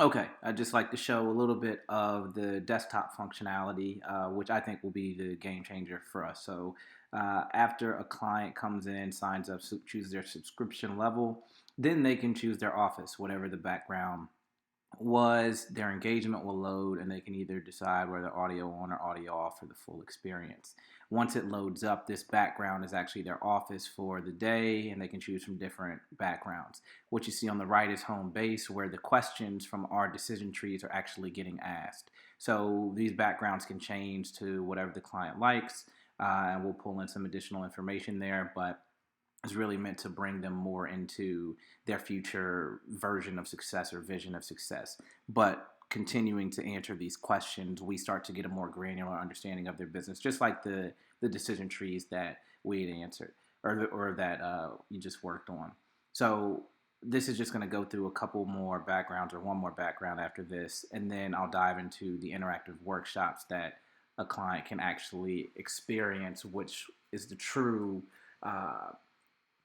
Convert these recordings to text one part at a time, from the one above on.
Okay, I'd just like to show a little bit of the desktop functionality, which I think will be the game changer for us. So, after a client comes in, signs up, chooses their subscription level, then they can choose their office, whatever the background was. Their engagement will load, and they can either decide whether audio on or audio off for the full experience. Once it loads up, this background is actually their office for the day, and they can choose from different backgrounds. What you see on the right is home base, where the questions from our decision trees are actually getting asked. So these backgrounds can change to whatever the client likes, and we'll pull in some additional information there, but is really meant to bring them more into their future version of success or vision of success. But continuing to answer these questions, we start to get a more granular understanding of their business, just like the decision trees that we had answered or that you just worked on. So this is just going to go through a couple more backgrounds or one more background after this, and then I'll dive into the interactive workshops that a client can actually experience, which is the true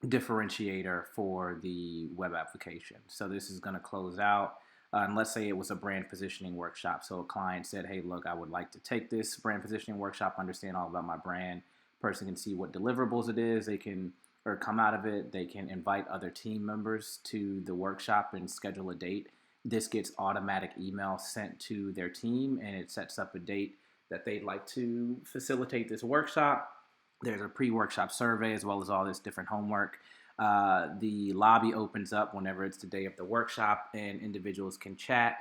differentiator for the web application. So this is going to close out. And let's say it was a brand positioning workshop. So a client said, hey, look, I would like to take this brand positioning workshop, understand all about my brand. Person can see what deliverables it is. They can, or come out of it, they can invite other team members to the workshop and schedule a date. This gets automatic email sent to their team, and it sets up a date that they'd like to facilitate this workshop. There's a pre-workshop survey as well as all this different homework. The lobby opens up whenever it's the day of the workshop, and individuals can chat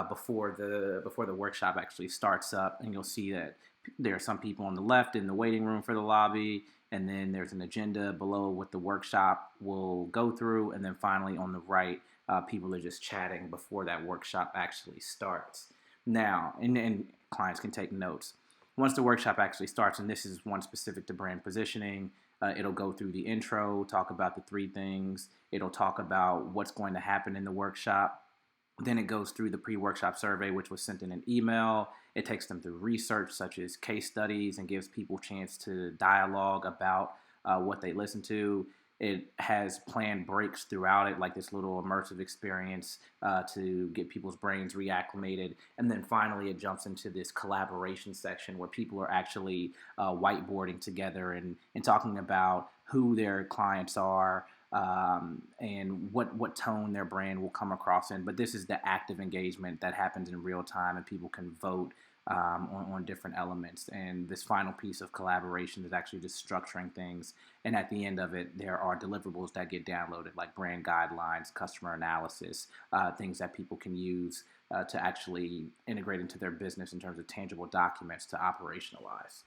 before the workshop actually starts up. And you'll see that there are some people on the left in the waiting room for the lobby, and then there's an agenda below what the workshop will go through, and then finally on the right, people are just chatting before that workshop actually starts. Now, and clients can take notes once the workshop actually starts, and this is one specific to brand positioning. It'll go through the intro, talk about the three things. It'll talk about what's going to happen in the workshop. Then it goes through the pre-workshop survey, which was sent in an email. It takes them through research such as case studies and gives people a chance to dialogue about what they listen to. It has planned breaks throughout it, like this little immersive experience to get people's brains reacclimated. And then finally, it jumps into this collaboration section where people are actually whiteboarding together and talking about who their clients are, and what tone their brand will come across in. But this is the active engagement that happens in real time, and people can vote on different elements. And this final piece of collaboration is actually just structuring things. And at the end of it, there are deliverables that get downloaded, like brand guidelines, customer analysis, things that people can use to actually integrate into their business in terms of tangible documents to operationalize.